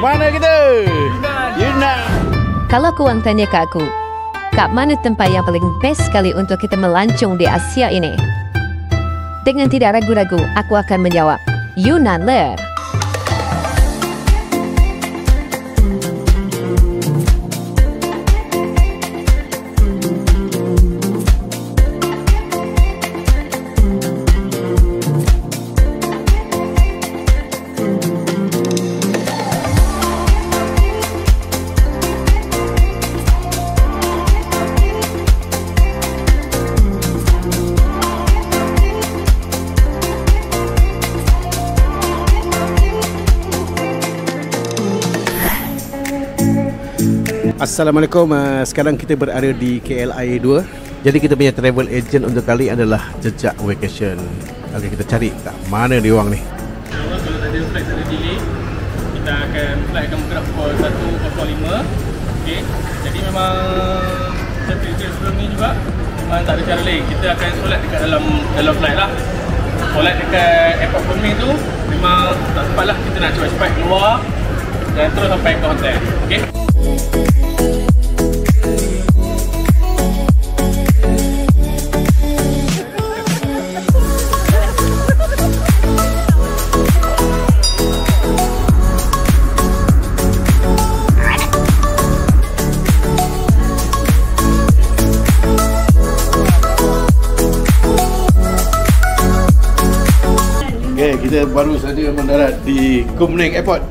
Mana kita? Yunnan. Kalau korang tanya kat aku, kat mana tempat yang paling best sekali untuk kita melancong di Asia ini? Dengan tidak ragu-ragu, aku akan menjawab, Yunnan lah. Assalamualaikum, sekarang kita berada di KLIA 2. Jadi kita punya travel agent untuk kali adalah Jejak Vacation. Okey, kita cari kat mana dia orang ni. Kalau tak ada flight, tak ada delay, kita akan flight akan bergerak pukul 1.05. Okey, jadi memang cerita sebelum ni juga memang tak ada cara lain. Kita akan solat dekat dalam flight lah. Solat dekat airport Kunming tu memang tak sempat lah, kita nak cepat-cepat keluar dan terus sampai ke hotel. Okey. Okay, kita baru saja mendarat di Kunming Airport.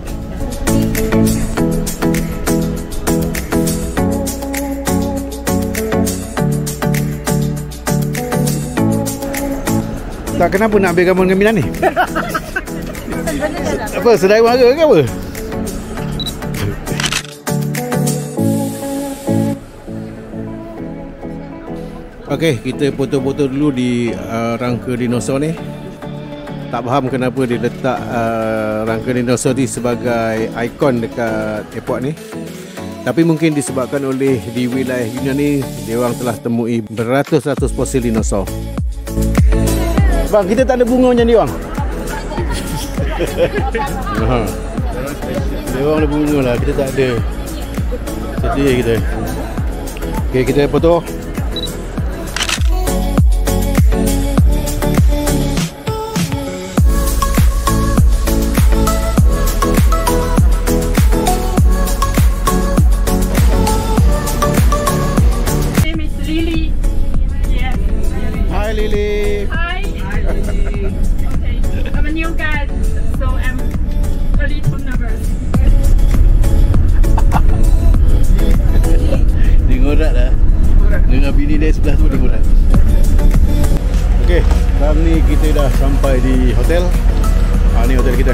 Tak, kenapa nak ambil gambar dengan Mina ni? Apa, sedara mara ke apa? Okey, kita foto-foto dulu di rangka dinosaur ni. Tak faham kenapa dia letak rangka dinosaur ni sebagai ikon dekat airport ni. Tapi mungkin disebabkan oleh di wilayah Yunnan ni, dia orang telah temui beratus-ratus fosil dinosaur. Bang, kita tak ada bunga macam dia orang. Dia orang ada bunga lah, kita tak ada. Sedih kita. Okey, kita foto. Dengan bini dia sebelah tu dia murah. Okey, sekarang ni kita dah sampai di hotel. Ni hotel kita,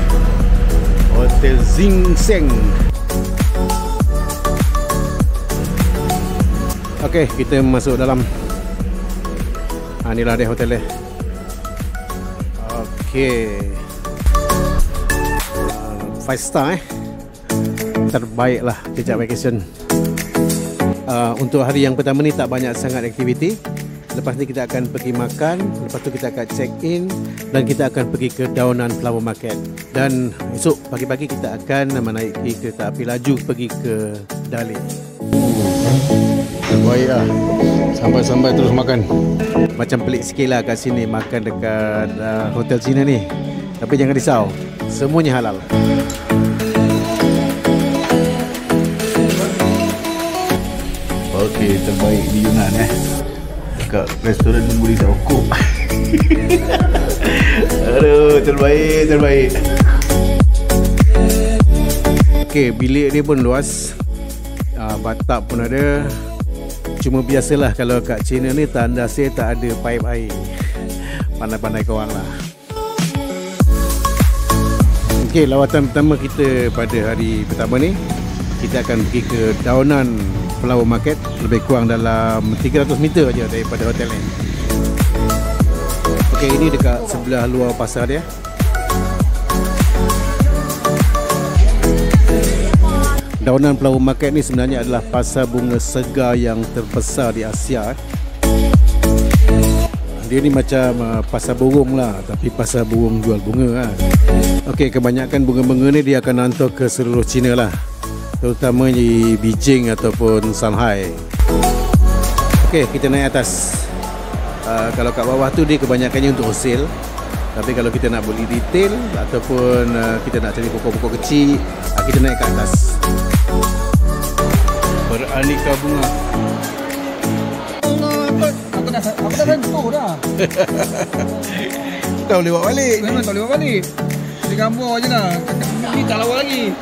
Hotel Ginseng. Okey, kita masuk dalam. Inilah dia hotel dia. Okey, 5 star terbaik lah Jejak Vacation. Untuk hari yang pertama ni tak banyak sangat aktiviti. Lepas ni kita akan pergi makan, lepas tu kita akan check in dan kita akan pergi ke Daunan Flower Market. Dan esok pagi-pagi kita akan menaiki kereta api laju pergi ke Dali. Terbaik lah, sampai-sampai terus makan. Macam pelik sikit lah kat sini makan dekat hotel Cina ni. Tapi jangan risau, semuanya halal. Okey, terbaik di Yunnan dekat restoran Muri Rokok. Aduh, terbaik. Okey, bilik dia pun luas. Bathtub pun ada. Cuma biasalah kalau kat China ni tandasnya tak ada paip air. Pandai-pandai korang lah. Okey, lawatan pertama kita pada hari pertama ni, kita akan pergi ke Daunan Flower Market, lebih kurang dalam 300 meter aja daripada hotel ni. Okey, ini dekat sebelah luar pasar dia. Daunan Flower Market ni sebenarnya adalah pasar bunga segar yang terbesar di Asia. Dia ni macam pasar burung lah, tapi pasar burung jual bunga lah. Okey, kebanyakan bunga-bunga ni dia akan hantar ke seluruh China lah, terutama di Beijing ataupun Shanghai. Okey, kita naik atas. Kalau kat bawah tu dia kebanyakannya untuk wholesale. Tapi kalau kita nak beli retail ataupun kita nak cari pokok-pokok kecil, kita naik ke atas. Beraneka bunga. Aku dah rentu dah. Tak boleh bawa balik. Memang tak boleh bawa balik. Di gambar je lah. Ni tak lawa lagi.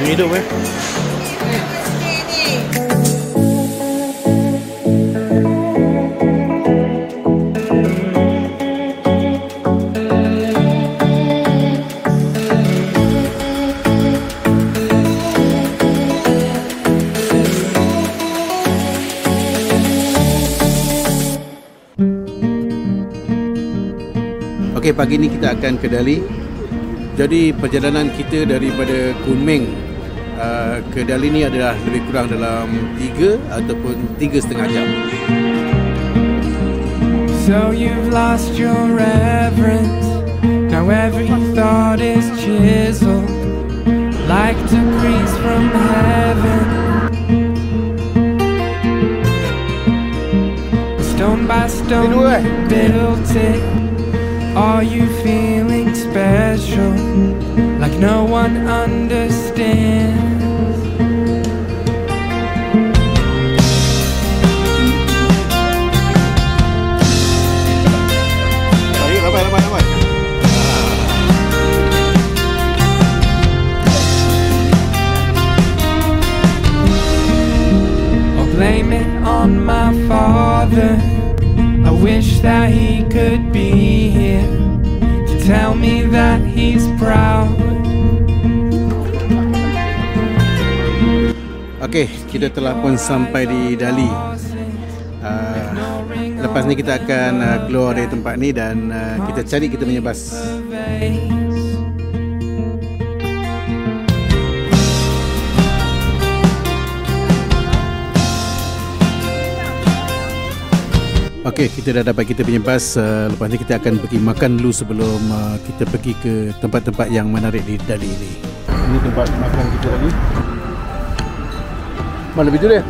Hidup Okey, pagi ni kita akan ke Dali. Jadi perjalanan kita daripada Kunming ke Dali ni adalah lebih kurang dalam 3 ataupun 3,5 jam. So you've lost your reverence. Now every thought is chiseled like degrees from heaven. Stone by stone you built it. Are you feeling special, like no one understands? Lambat. I'll blame it on my father. I wish that he could be here to tell me that he's proud. Okey, kita telah pun sampai di Dali. Lepas ni kita akan keluar dari tempat ni dan kita cari kita punya bas. Okey, kita dah dapat kita punya bas. Lepas ni kita akan pergi makan dulu sebelum kita pergi ke tempat-tempat yang menarik di Dali ni. Ini tempat makan kita lagi. Mana lebih tu dia?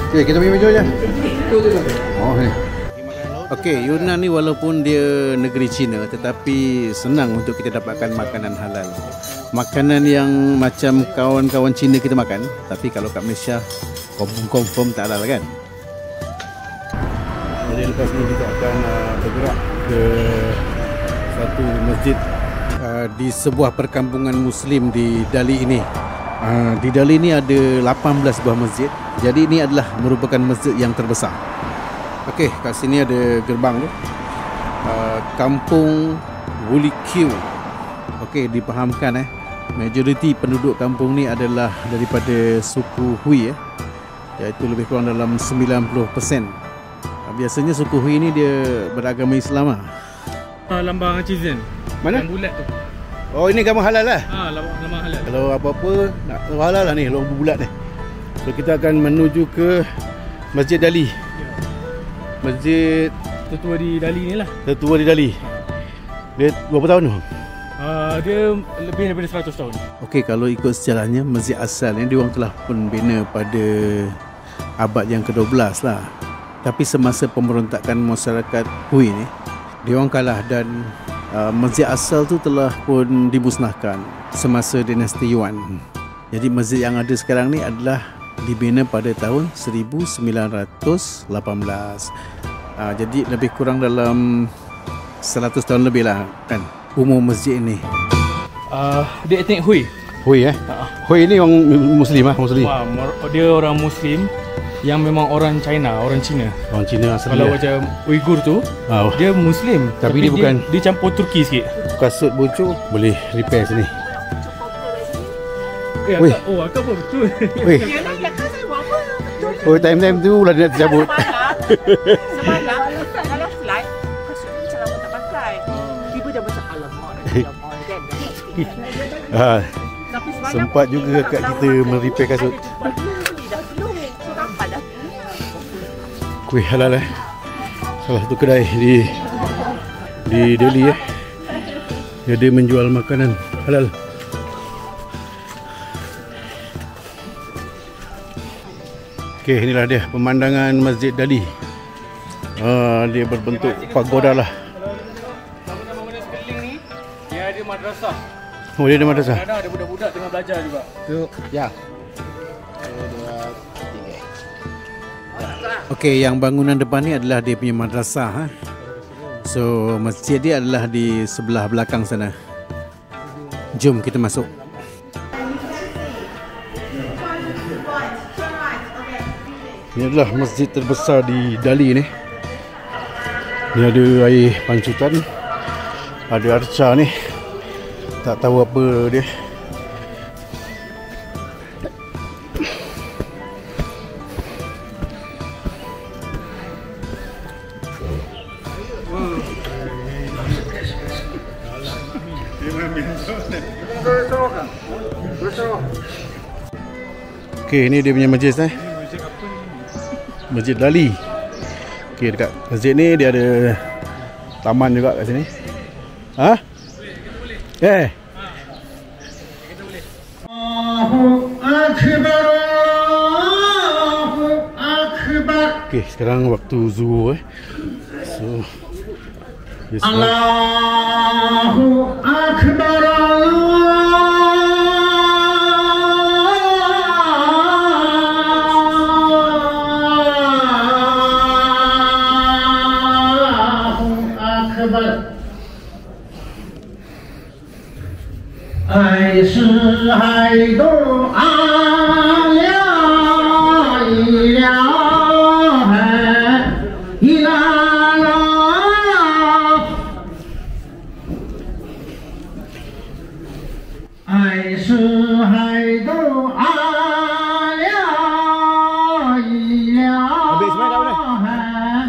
Okay, kita pergi meja je. Oh, ni. Okey, Yunnan ni walaupun dia negeri Cina, tetapi senang untuk kita dapatkan makanan halal. Makanan yang macam kawan-kawan Cina kita makan, tapi kalau kat Malaysia confirm tak halal kan. Jadi lepas ni kita akan bergerak ke satu masjid di sebuah perkampungan Muslim di Dali ini. Di Dali ni ada 18 buah masjid. Jadi ini adalah merupakan masjid yang terbesar. Okey, kat sini ada gerbang tu. Kampung Wulikiu. Okey, dipahamkan majoriti penduduk kampung ni adalah daripada suku Hui iaitu lebih kurang dalam 90%. Biasanya suku Hui ni dia beragama Islam lah. Lambang Cizen. Mana? Yang bulat tu. Oh, ini gambar halal lah. Lambang halal. Kalau apa-apa nak halal lah ni, logo bulat ni. So kita akan menuju ke Masjid Dali. Masjid Tertua di Dali ni lah. tertua di Dali. Dia berapa tahun tu? Dia lebih daripada 100 tahun. Okey, kalau ikut sejarahnya, masjid asal ni diorang telah pun bina pada abad yang ke-12 lah. Tapi semasa pemberontakan masyarakat Hui ni, diorang kalah dan masjid asal tu telah pun dimusnahkan semasa dinasti Yuan. Jadi masjid yang ada sekarang ni adalah dibina pada tahun 1918. Jadi lebih kurang dalam 100 tahun lebih lah kan umur masjid ini. Dia etnik Hui. Hui Hui ni orang Muslim Muslim. Wah, dia orang Muslim yang memang orang China, orang Cina. Orang Cina asal. Kalau macam Uyghur tu, dia Muslim, tapi dia bukan, dia campur Turki sikit. Kasut bocor boleh repair sini. Akak pun betul. Weh. Oh, time-time tu pula dia nak tercabut. Semalam kalau flight kasut ni macam lama tak pakai. Tiba dia macam alamak dah jam on kan. Tapi semalam Sempat juga kat kita merepair kasut. dah penuh. So dapat dah. Kuih halal salah satu kedai di Delhi dia menjual makanan halal. Okey, inilah dia pemandangan Masjid Delhi. Dia berbentuk pagoda lah. Bangunan sekeliling ni dia ada madrasah. Oh, dia ada madrasah. Kadang ada budak-budak tengah belajar juga. Ya. Okey, yang bangunan depan ni adalah dia punya madrasah. So, masjid dia adalah di sebelah belakang sana. Jom kita masuk. Ini adalah masjid terbesar di Delhi ni. Ni ada air pancutan. Ada arca ni. Tak tahu apa dia. Okey, ni dia punya masjid Masjid Delhi. Okey, dekat masjid ni dia ada taman juga kat sini. Okey, sekarang waktu zuhur So Allahu Akbar.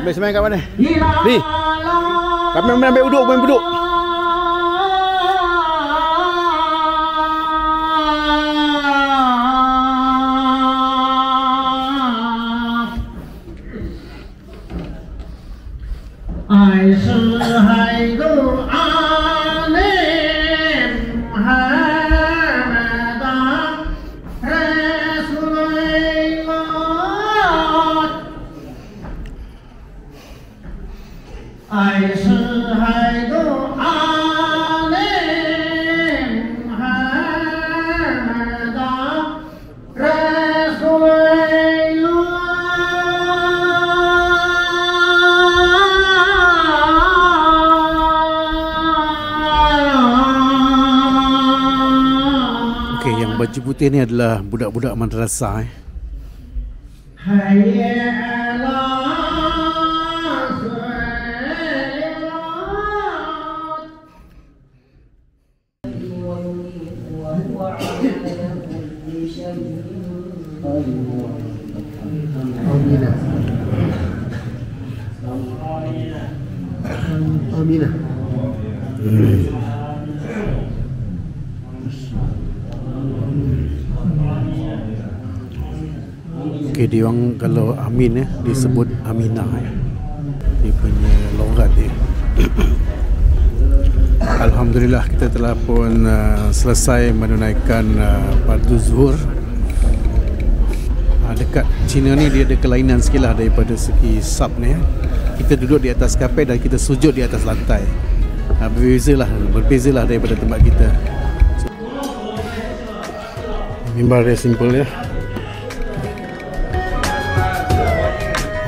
Ambil semayang kat mana? Ni. Kami ambil duduk, main duduk. Yang baju putih ni adalah budak-budak madrasah. Aminah. Okay, dia orang kalau Amin disebut Aminah dia punya logat dia. Alhamdulillah kita telah pun selesai menunaikan fardu zuhur. Dekat China ni dia ada kelainan sikit lah daripada segi sub ni. Kita duduk di atas kapet dan kita sujud di atas lantai. Berbezalah daripada tempat kita. Mimbar dia simple ya.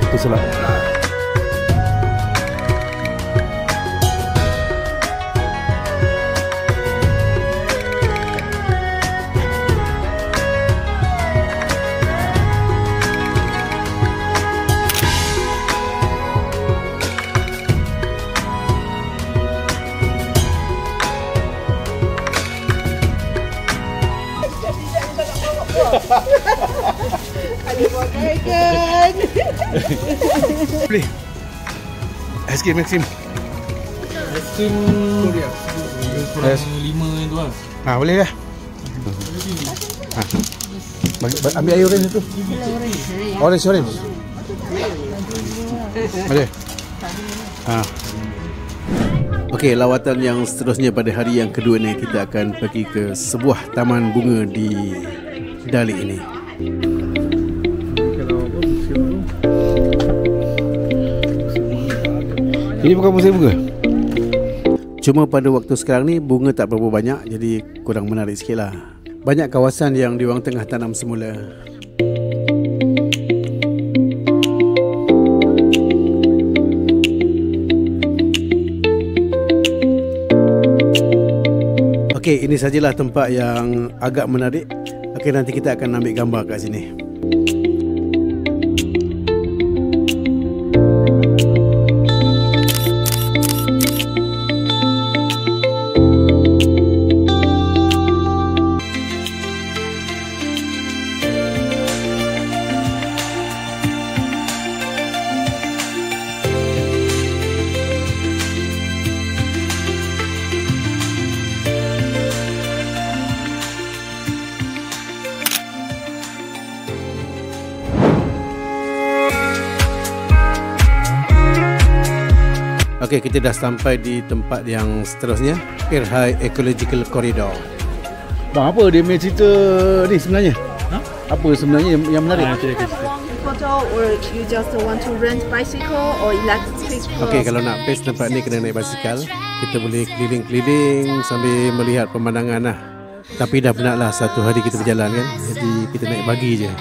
Waktu salat. Boleh. Aiskrim. Aiskrim Korea. Kurang 5 yang tu lah. Boleh lah. Ambil air orange tu. Orange. Boleh. Okey, lawatan yang seterusnya pada hari yang kedua ni kita akan pergi ke sebuah taman bunga di Dali ini. Ini bukan musim bunga. Cuma pada waktu sekarang ni bunga tak berapa banyak, jadi kurang menarik sikit lah. Banyak kawasan yang diorang tengah tanam semula. Okey, ini sajalah tempat yang agak menarik. Okey, nanti kita akan ambil gambar kat sini. Okey, kita dah sampai di tempat yang seterusnya, Irhai Ecological Corridor. Bang, apa dia punya cerita ni sebenarnya? Apa sebenarnya yang menarik? Photo or you just want to rent bicycle or electric? Okey, kalau nak base tempat ni kena naik basikal. Kita boleh keliling-keliling sambil melihat pemandangan lah. Tapi dah penat lah satu hari kita berjalan kan. Jadi kita naik pagi je.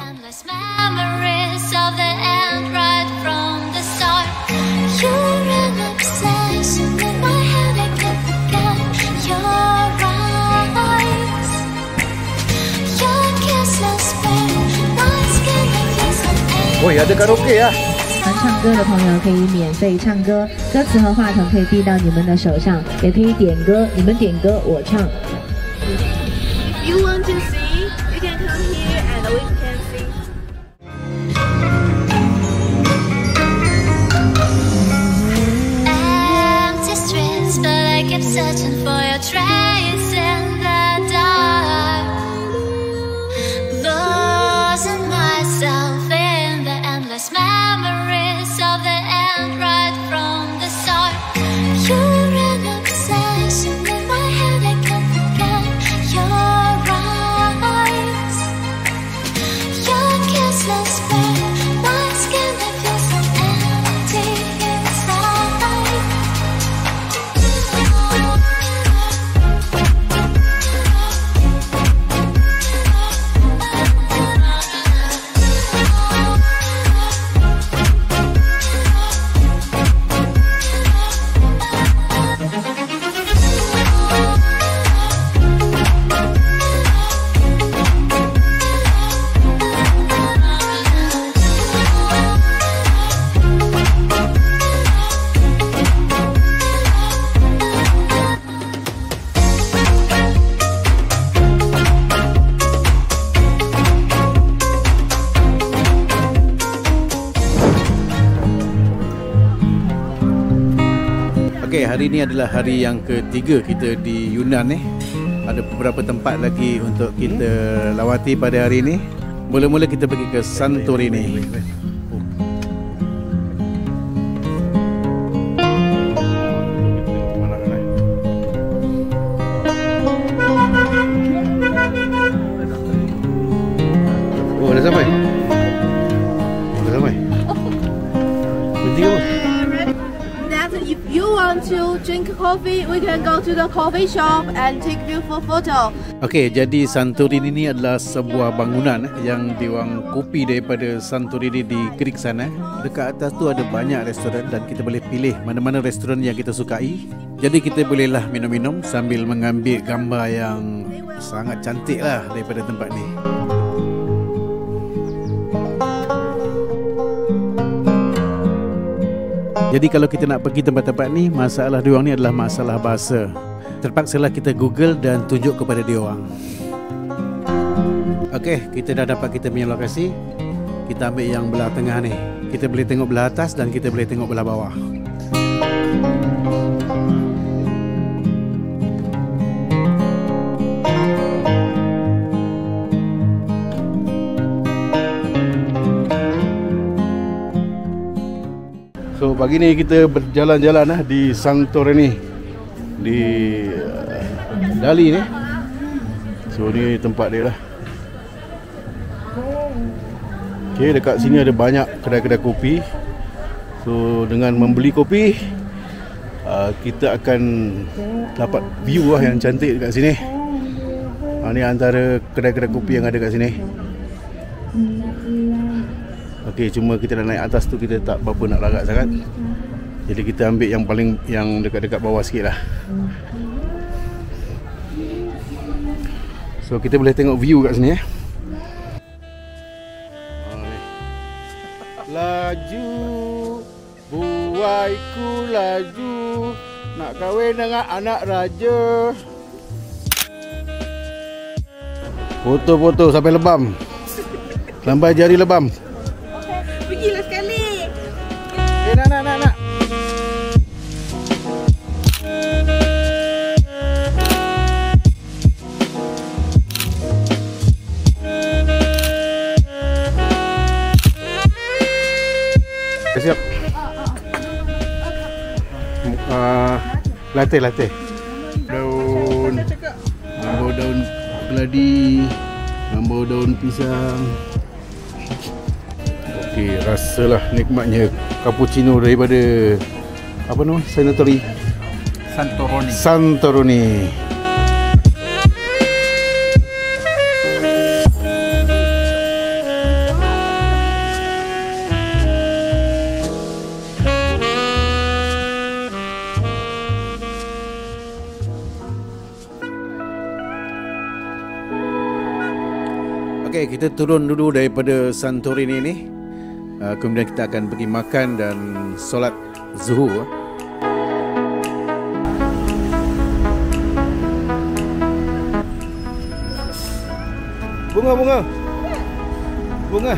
Oh, ada karaoke ya. 唱歌的朋友可以免费唱歌，歌词和话筒可以递到你们的手上，也可以点歌，你们点歌我唱。If you want to sing, you can come here and we can sing. Empty streets, but I keep searching for your trace in the dark. Losing myself in the endless memories of the end right from the start. You're an obsession in my head, I can't forget your eyes. Your kissless burn my skin, I feel so empty inside. Okey, hari ini adalah hari yang ketiga kita di Yunnan ni. Ada beberapa tempat lagi untuk kita lawati pada hari ini. Mula-mula kita pergi ke Santorini. Oh, dah sampai? Dah sampai? Berhenti ke apa? If you want to drink coffee, we can go to the coffee shop and take beautiful photo. Okey, jadi Santorini ini adalah sebuah bangunan yang diorang kopi daripada Santorini di Greek sana. Dekat atas tu ada banyak restoran dan kita boleh pilih mana-mana restoran yang kita sukai. Jadi kita bolehlah minum-minum sambil mengambil gambar yang sangat cantik lah daripada tempat ni. Jadi kalau kita nak pergi tempat-tempat ni, masalah diorang ni adalah masalah bahasa. Terpaksalah kita Google dan tunjuk kepada diorang. Okey, kita dah dapat kita punya lokasi. Kita ambil yang belah tengah ni. Kita boleh tengok belah atas dan kita boleh tengok belah bawah. So pagi ni kita berjalan-jalan di Santorini di Dali ni. So ni tempat dia lah. Okay, dekat sini ada banyak kedai-kedai kopi. So dengan membeli kopi, kita akan dapat view lah yang cantik dekat sini. Ni antara kedai-kedai kopi yang ada kat sini. Okey, cuma kita dah naik atas tu, kita tak berapa nak larat sangat. Jadi kita ambil yang dekat-dekat bawah sikit lah. So kita boleh tengok view kat sini. Laju buaiku laju, nak kahwin dengan anak raja. Foto-foto sampai lebam. Sampai jari lebam. Pergilah sekali. Nak. Siap. Latte. Daun keladi, daun pisang. Okey, rasalah nikmatnya cappuccino daripada apa nama? Santorini. Okey, kita turun dulu daripada Santorini ni. Kemudian kita akan pergi makan dan solat zuhur. Bunga.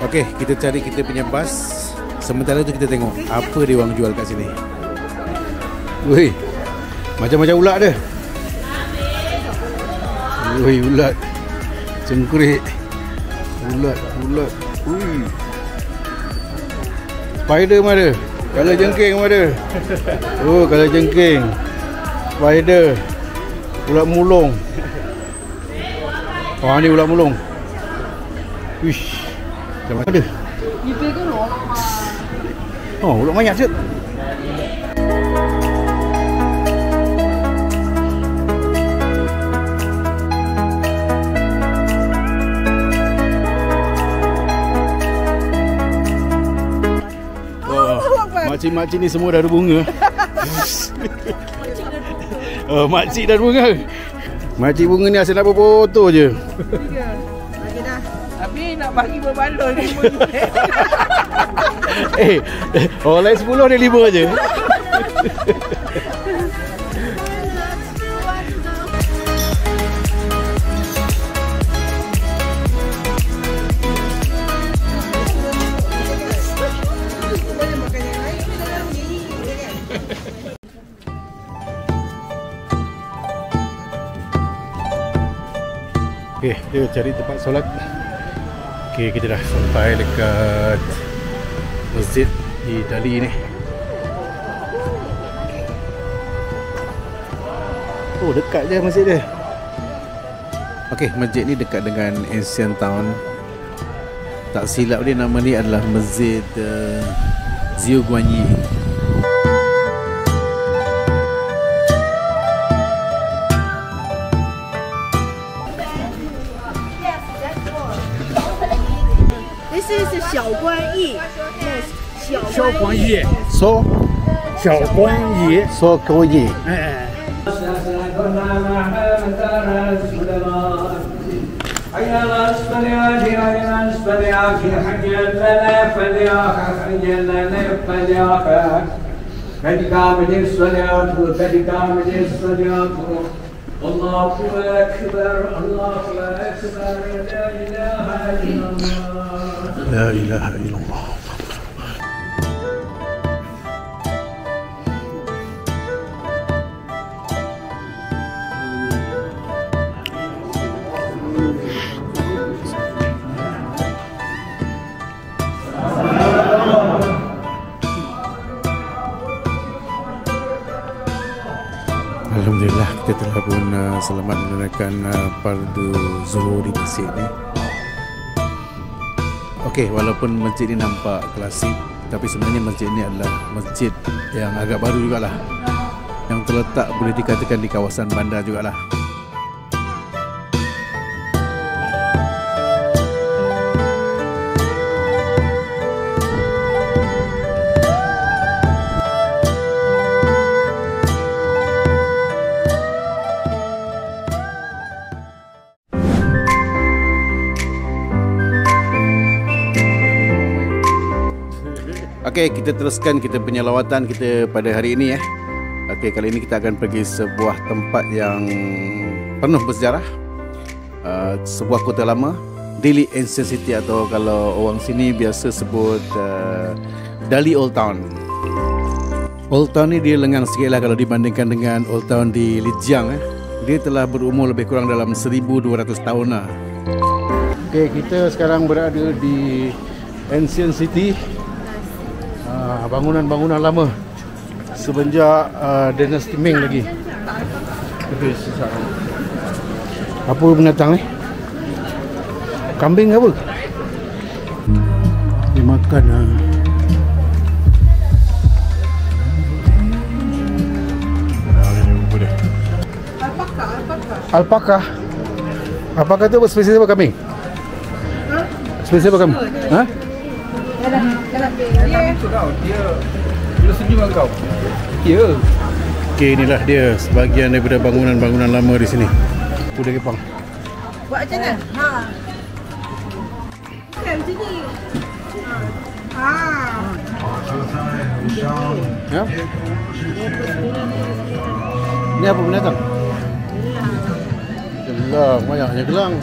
Okey, kita cari kita punya bas. Sementara tu kita tengok apa dia orang jual kat sini. Woi, macam-macam ulat dia. Woi, ulat. Cengkurik. Ulat. Ui. Spider mana ada? Kalau jengking mana ada? Oh, kalau jengking. Spider. Ulat mulung. Oh, ni ulat mulung. Wish. Macam mana ada? Oh, ulat banyak je. Makcik-makcik ni semua dah ada bunga. Makcik dah ada bunga. Makcik bunga ni asal nak berfoto je. Bagi dah. Tapi nak bagi berbaloi 5. Orang lain 10 dia 5 je. Okey, kita cari tempat solat. Okey, kita dah sampai dekat masjid di Dali ni. Oh, dekat je masjid dia. Okey, masjid ni dekat dengan Ancient Town. Tak silap dia nama ni adalah Masjid Xiao Guanyi. This is 小观义 Yes 小观义 So 小观义 So Guanyi. الله أكبر الله أكبر لا إله إلا الله La ilaha illallah. selamat menunaikan fardu zuhur di masjid ni. Okey, walaupun masjid ni nampak klasik, tapi sebenarnya masjid ni adalah masjid yang agak baru jugalah, yang terletak boleh dikatakan di kawasan bandar jugalah. Okey, kita teruskan kita punya lawatan kita pada hari ini . Okey, kali ini kita akan pergi sebuah tempat yang penuh bersejarah. Sebuah kota lama, Delhi Ancient City, atau kalau orang sini biasa sebut Delhi Old Town. Old Town ni dia lengang sikit lah kalau dibandingkan dengan Old Town di Lijiang . Dia telah berumur lebih kurang dalam 1200 tahun lah. Okey, kita sekarang berada di Ancient City. Bangunan-bangunan lama semenjak dinasti Ming lagi. Apa binatang ni? Kambing ke apa? Dia makan alpaka. Alpaka tu spesies apa kambing? Spesies apa kambing? Ha? Dia senyum kau. Ya. Okey, inilah dia sebahagian daripada bangunan-bangunan lama di sini. Kuda kepang. Buat macam mana? Ha. Kan sini. Ha. Ya. Ini apa binatang? Gelang, banyaknya gelang.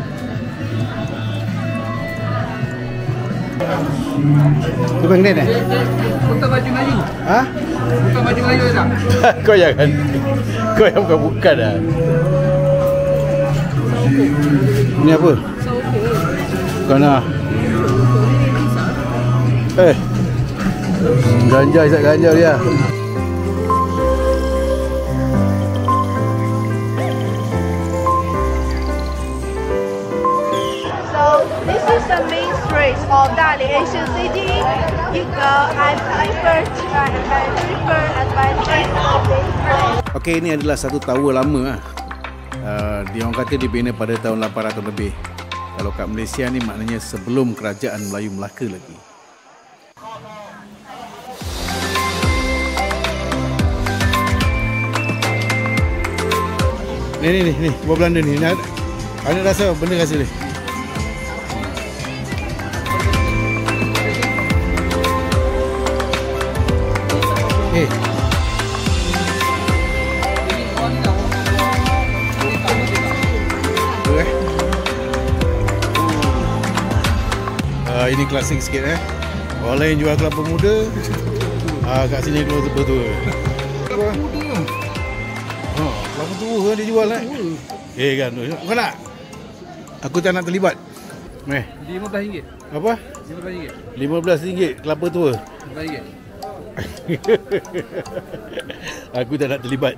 Tu bangden Bukan baju Melayu. Ha? Bukan baju Melayu tak? Kau jangan. Kau yang bukan dah. Ini apa? Bukan lah. Ganja, isap ganja dia. This is the main street of Dali Ancient City. You go and advantage of this place. Okey, ini adalah satu tower lama . Dia orang kata dibina pada tahun 800 lebih. Kalau kat Malaysia ni maknanya sebelum kerajaan Melayu Melaka lagi. Ni buah Belanda ni. Ada rasa benda rasa ni. Ini klasik sikit . Orang lain jual kelapa muda, kat sini kelapa tua. Kelapa muda. Kelapa tua dia jual kan. Kau nak? Aku tak nak terlibat. RM15. Apa? RM15 kelapa tua. RM15. Aku tak nak terlibat.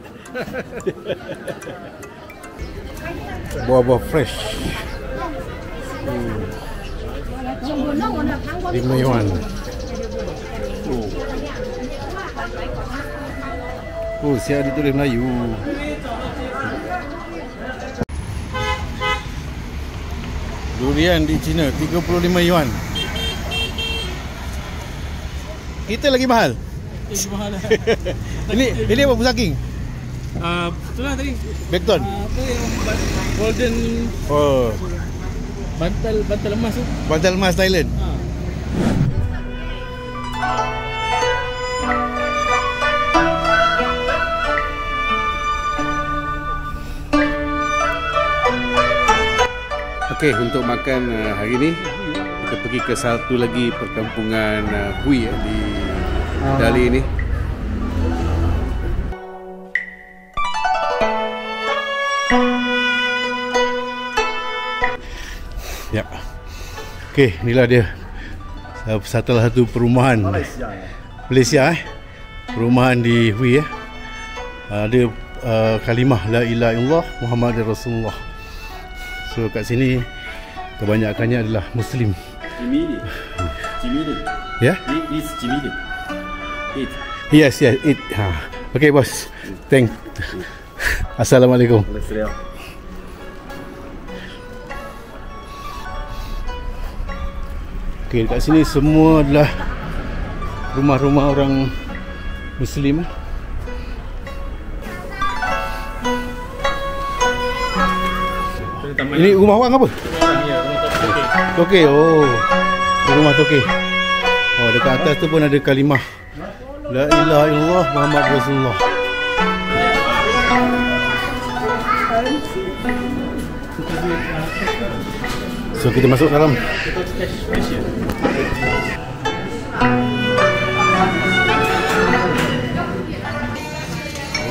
Buah-buah fresh. 5 yuan. Siap ditulis Melayu. Durian di China 35 yuan. Kita lagi mahal. Mahal lah. Ini apa pusaking? Itulah tadi. Bekton. Apa yang golden bantal emas tu. Bantal emas Thailand. Okey, untuk makan hari ni kita pergi ke satu lagi perkampungan Hui di Delhi ni. Ya. Okey, inilah dia. Salah satu perumahan Malaysia. Perumahan di Hui . Dia kalimah la ilaha illallah Muhammadur Rasulullah. So kat sini kebanyakannya adalah Muslim. Jimili. Ya? It is Jimili. It. Yes, it. Okay, bos. Thank. Assalamualaikum. Okay, kat sini semua adalah rumah-rumah orang Muslim. Ini rumah awak apa? Tokek. Oh. Rumah Tokek. Oh, dekat atas tu pun ada kalimah la ilaha illallah Muhammad Rasulullah. So kita masuk dalam.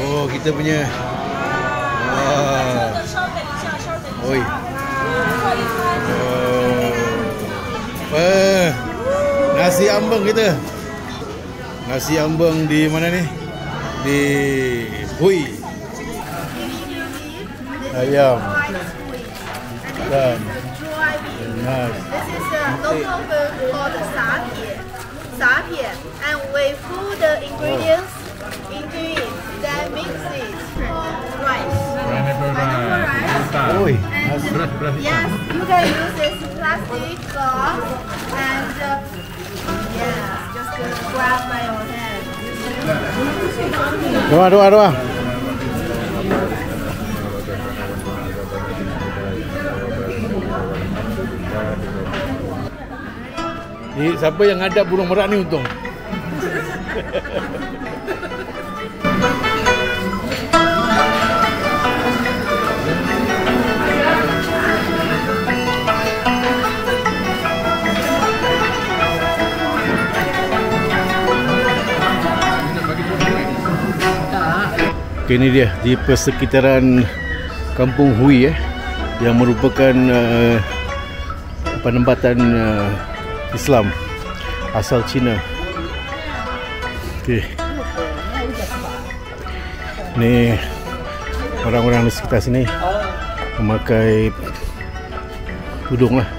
Oh, kita punya oi. Nasi ambeng kita. Nasi ambeng di mana ni? Di Hui. Ayam. Dan nice. This is a local food called sapie, and we put the ingredients into it, then mix it rice. Oi. Yes, you can use this plastic glass and just grab by your hand. Doa. Ni siapa yang hadap burung merak ni untung. Okay, ini dia di persekitaran Kampung Hui yang merupakan penempatan Islam asal Cina. Okay. Ni orang-orang di sekitar sini memakai tudung lah.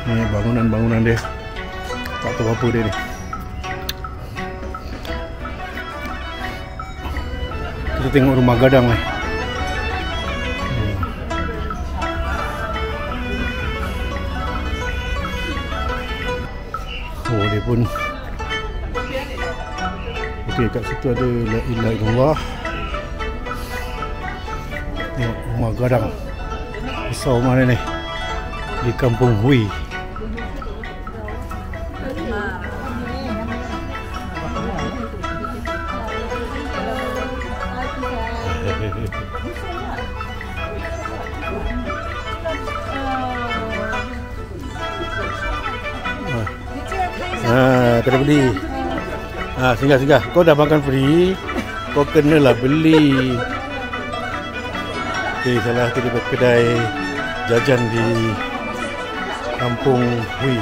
Ni bangunan-bangunan dia. Tak tahu apa dia ni. Kita tengok rumah gadang ni. Oh, dia pun. Okey, kat situ ada la ilaha illallah. Tengok rumah gadang besar mana ni di Kampung Hui. Kena beli. Singgah. Kau dah makan free, kau kenalah beli. Okay, salah satu kedai jajan di Kampung Hui.